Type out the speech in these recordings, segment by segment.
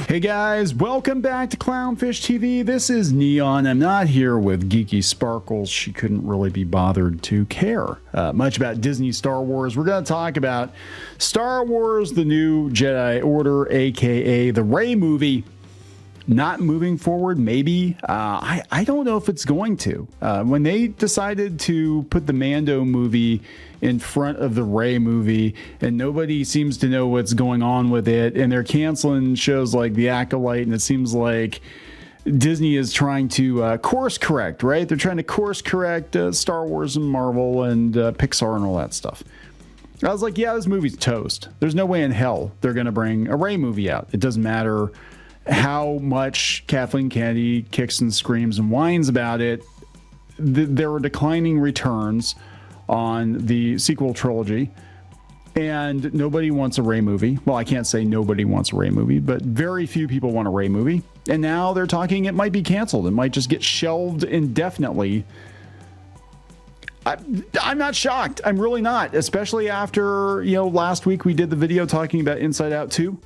Hey guys, welcome back to Clownfish TV. This is Neon. I'm not here with Geeky Sparkles. She couldn't really be bothered to care much about Disney Star Wars. We're going to talk about Star Wars, the new Jedi Order, aka the Rey movie. Not moving forward, maybe. I don't know if it's going to. When they decided to put the Mando movie in front of the Rey movie, and nobody seems to know what's going on with it, and they're canceling shows like The Acolyte, and it seems like Disney is trying to course correct, right? They're trying to course correct Star Wars and Marvel and Pixar and all that stuff. I was like, yeah, this movie's toast. There's no way in hell they're going to bring a Rey movie out. It doesn't matter how much Kathleen Kennedy kicks and screams and whines about it. There were declining returns on the sequel trilogy, and nobody wants a Rey movie. Well, I can't say nobody wants a Rey movie, but very few people want a Rey movie. And now they're talking it might be canceled. It might just get shelved indefinitely. I'm not shocked. I'm really not, especially after, last week we did the video talking about Inside Out 2.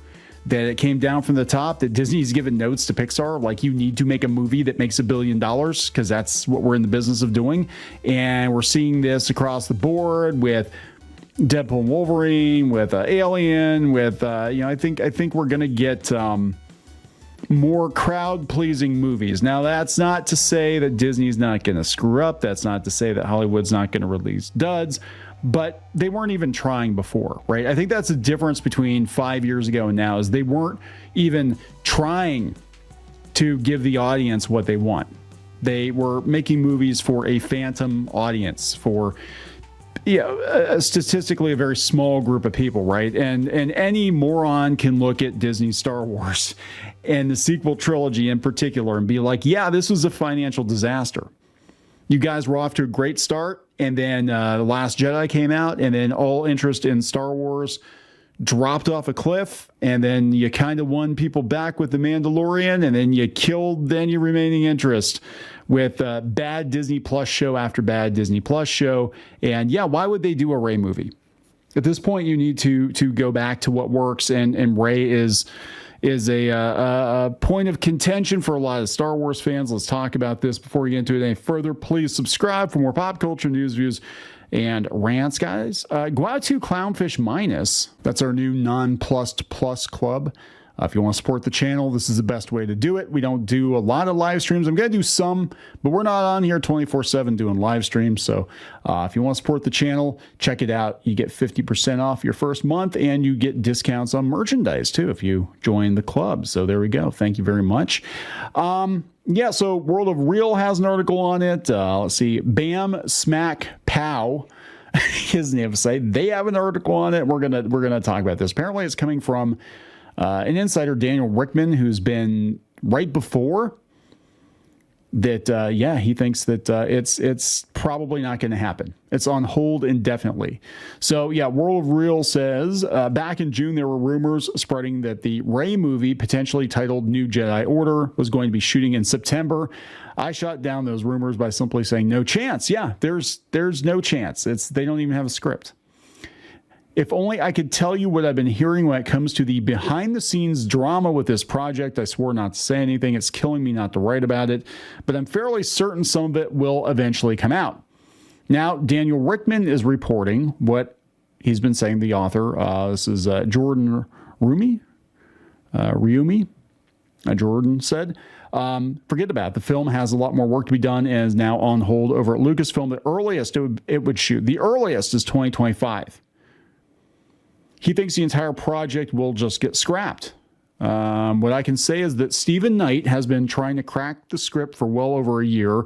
That it came down from the top, that Disney's given notes to Pixar, like, you need to make a movie that makes $1 billion because that's what we're in the business of doing. And we're seeing this across the board with Deadpool and Wolverine, with Alien, with, I think we're going to get more crowd-pleasing movies. Now, that's not to say that Disney's not going to screw up. That's not to say that Hollywood's not going to release duds. But they weren't even trying before, right? I think that's the difference between 5 years ago and now, is they weren't even trying to give the audience what they want. They were making movies for a phantom audience, for statistically a very small group of people, right? And any moron can look at Disney Star Wars and the sequel trilogy in particular and be like, yeah, this was a financial disaster. You guys were off to a great start, and then The Last Jedi came out, and then all interest in Star Wars dropped off a cliff, and then you kind of won people back with The Mandalorian, and then you killed your remaining interest with bad Disney Plus show after bad Disney Plus show. And yeah, why would they do a Rey movie? At this point, you need to go back to what works, and Rey is a point of contention for a lot of Star Wars fans. Let's talk about this before we get into it any further. Please subscribe for more pop culture news, views, and rants, guys. Go out to Clownfish Minus. That's our new non-plussed plus club. If you want to support the channel, this is the best way to do it. We don't do a lot of live streams. I'm going to do some, but we're not on here 24/7 doing live streams. So if you want to support the channel, check it out. You get 50% off your first month, and you get discounts on merchandise too if you join the club. So there we go. Thank you very much. So World of Real has an article on it. Let's see. Bam Smack Pow. His name site. They have an article on it. We're gonna talk about this. Apparently, it's coming from an insider, Daniel Rickman, who's been right before that. He thinks that it's probably not going to happen. It's on hold indefinitely. So yeah, World of Real says back in June there were rumors spreading that the Rey movie, potentially titled New Jedi Order, was going to be shooting in September. I shot down those rumors by simply saying no chance. Yeah, there's no chance. They don't even have a script. If only I could tell you what I've been hearing when it comes to the behind-the-scenes drama with this project. I swore not to say anything. It's killing me not to write about it, but I'm fairly certain some of it will eventually come out. Now, Daniel Rickman is reporting what he's been saying, the author. This is Jordan Ryumi. Jordan said, forget about it. The film has a lot more work to be done and is now on hold over at Lucasfilm. The earliest it would shoot, the earliest is 2025. He thinks the entire project will just get scrapped. What I can say is that Stephen Knight has been trying to crack the script for well over a year.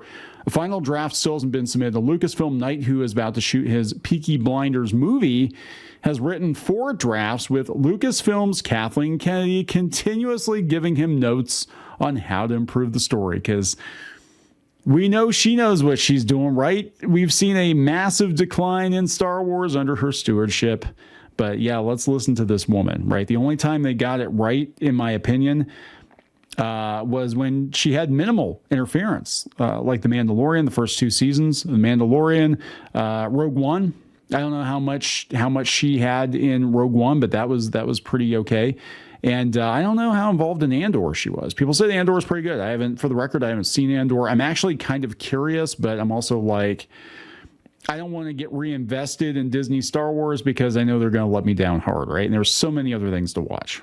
A final draft still hasn't been submitted to Lucasfilm. Knight, who is about to shoot his Peaky Blinders movie, has written 4 drafts, with Lucasfilm's Kathleen Kennedy continuously giving him notes on how to improve the story, because we know she knows what she's doing, right? We've seen a massive decline in Star Wars under her stewardship. But yeah, let's listen to this woman, right? The only time they got it right, in my opinion, was when she had minimal interference, like The Mandalorian, the first 2 seasons, The Mandalorian, Rogue One, I don't know how much she had in Rogue One, but that was pretty okay. And I don't know how involved in Andor she was. People say Andor is pretty good. For the record, I haven't seen Andor. I'm actually kind of curious, but I'm also like, I don't want to get reinvested in Disney Star Wars because I know they're going to let me down hard, right? And there's so many other things to watch.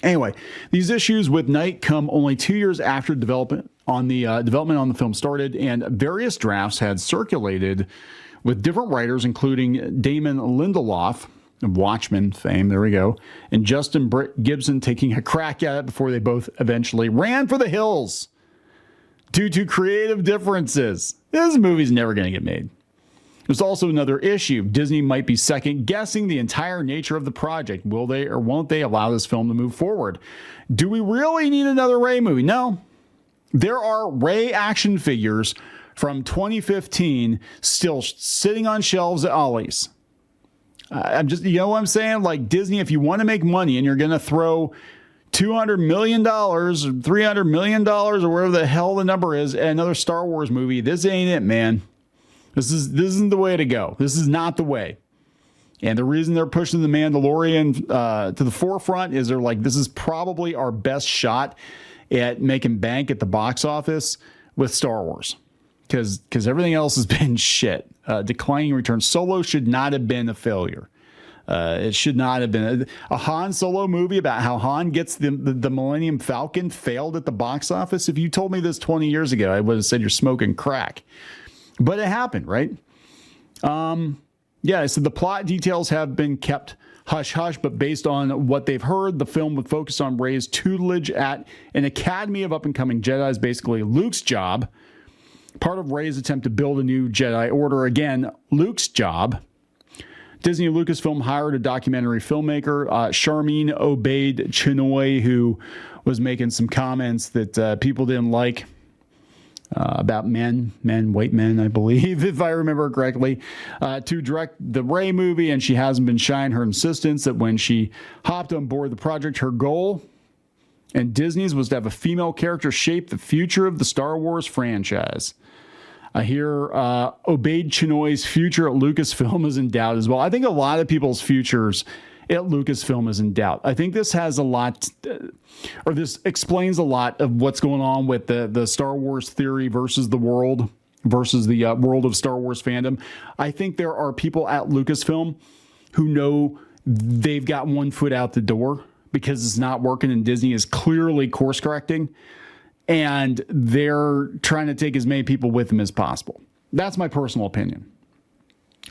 Anyway, these issues with Night come only 2 years after development on the film started, and various drafts had circulated with different writers, including Damon Lindelof of Watchmen fame, there we go, and Justin Britt Gibson taking a crack at it before they both eventually ran for the hills due to creative differences. This movie's never going to get made. There's also another issue. Disney might be second guessing the entire nature of the project. Will they or won't they allow this film to move forward? Do we really need another Rey movie? No. There are Rey action figures from 2015 still sitting on shelves at Ollie's. I'm just, you know what I'm saying? Like, Disney, if you want to make money and you're going to throw $200 million or $300 million or whatever the hell the number is at another Star Wars movie, this ain't it, man. This isn't the way to go. This is not the way. And the reason they're pushing the Mandalorian to the forefront is they're like, this is probably our best shot at making bank at the box office with Star Wars. Because everything else has been shit. Declining returns. Solo should not have been a failure. It should not have been. A Han Solo movie about how Han gets the Millennium Falcon failed at the box office. If you told me this 20 years ago, I would have said you're smoking crack. But it happened, right? Yeah, so the plot details have been kept hush-hush, but based on what they've heard, the film would focus on Rey's tutelage at an academy of up-and-coming Jedi, basically Luke's job. Part of Rey's attempt to build a new Jedi Order. Again, Luke's job. Disney and Lucasfilm hired a documentary filmmaker, Charmin Obaid-Chinoy, who was making some comments that people didn't like about white men, I believe, if I remember correctly, to direct the Rey movie, and she hasn't been shy in her insistence that when she hopped on board the project, her goal and Disney's was to have a female character shape the future of the Star Wars franchise. I hear Obaid-Chinoy's future at Lucasfilm is in doubt as well. I think a lot of people's futures at Lucasfilm is in doubt. I think this has a lot, or this explains a lot of what's going on with the Star Wars theory versus the world of Star Wars fandom. I think there are people at Lucasfilm who know they've got one foot out the door because it's not working and Disney is clearly course correcting. And they're trying to take as many people with them as possible. That's my personal opinion.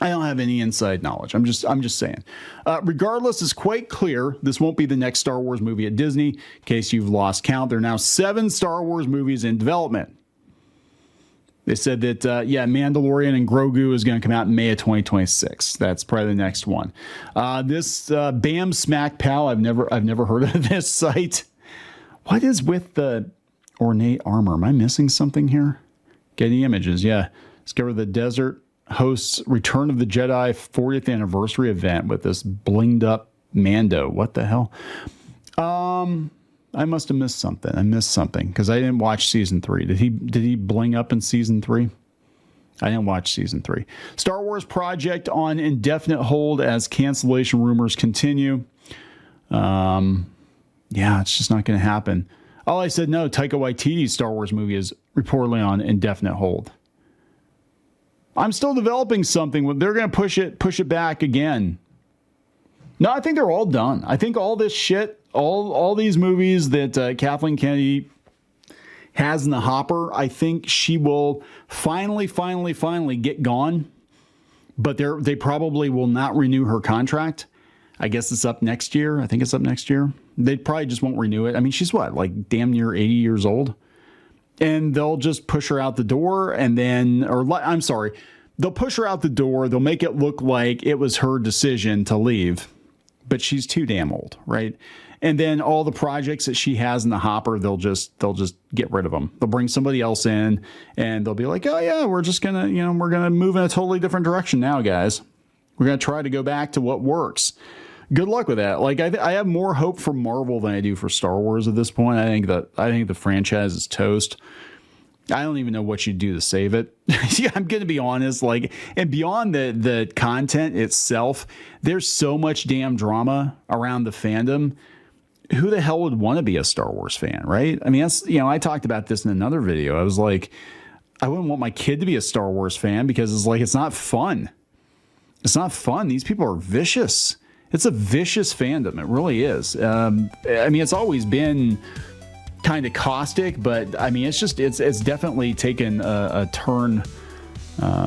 I don't have any inside knowledge. I'm just saying. Regardless, it's quite clear this won't be the next Star Wars movie at Disney. In case you've lost count, there are now 7 Star Wars movies in development. They said that, Mandalorian and Grogu is going to come out in May of 2026. That's probably the next one. This Bam Smack Pow, I've never heard of this site. What is with the ornate armor? Am I missing something here? Getting images, yeah. Discover the desert hosts Return of the Jedi 40th anniversary event with this blinged up Mando. What the hell? I must have missed something. I missed something because I didn't watch season 3. Did he bling up in season 3? I didn't watch season 3. Star Wars project on indefinite hold as cancellation rumors continue. It's just not going to happen. Oh, I said no. Taika Waititi's Star Wars movie is reportedly on indefinite hold. I'm still developing something. They're going to push it back again. No, I think they're all done. I think all this shit, all these movies that Kathleen Kennedy has in the hopper, I think she will finally get gone. But they probably will not renew her contract. I guess it's up next year. I think it's up next year. They probably just won't renew it. I mean, she's what, like damn near 80 years old? And they'll just push her out the door they'll push her out the door. They'll make it look like it was her decision to leave, but she's too damn old, right? And then all the projects that she has in the hopper, they'll just get rid of them. They'll bring somebody else in and they'll be like, oh yeah, we're just gonna, we're gonna move in a totally different direction now, guys. We're gonna try to go back to what works. Good luck with that. Like I have more hope for Marvel than I do for Star Wars at this point. I think the franchise is toast. I don't even know what you'd do to save it. Yeah, I'm going to be honest. Like, and beyond the content itself, there's so much damn drama around the fandom. Who the hell would want to be a Star Wars fan, right? I mean, that's, you know, I talked about this in another video. I was like, I wouldn't want my kid to be a Star Wars fan because it's like, it's not fun. It's not fun. These people are vicious. It's a vicious fandom. It really is. I mean, it's always been kind of caustic, but I mean, it's definitely taken a turn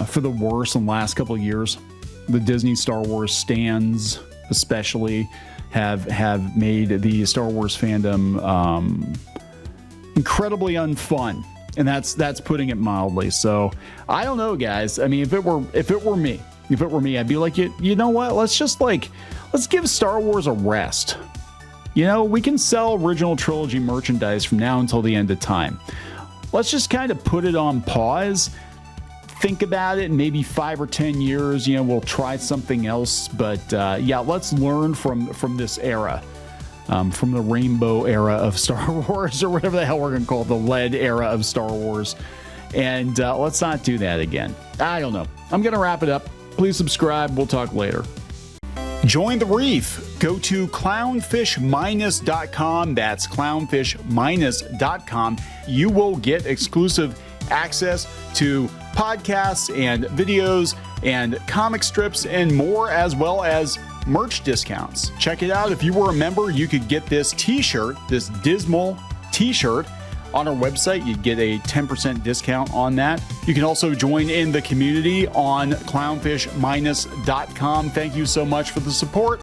for the worse in the last couple of years. The Disney Star Wars stans, especially, have made the Star Wars fandom incredibly unfun, and that's putting it mildly. So I don't know, guys. I mean, if it were me, I'd be like, you know what? Let's give Star Wars a rest. You know, we can sell original trilogy merchandise from now until the end of time. Let's just kind of put it on pause. Think about it in maybe 5 or 10 years. You know, we'll try something else. But yeah, let's learn from this era, from the rainbow era of Star Wars, or whatever the hell we're going to call it, the lead era of Star Wars. And let's not do that again. I don't know. I'm going to wrap it up. Please subscribe. We'll talk later. Join the reef. Go to clownfish-.com. That's clownfish-.com. You will get exclusive access to podcasts and videos and comic strips and more, as well as merch discounts. Check it out. If you were a member, you could get this t-shirt, this dismal t-shirt, on our website. You'd get a 10% discount on that. You can also join in the community on clownfish-.com. Thank you so much for the support.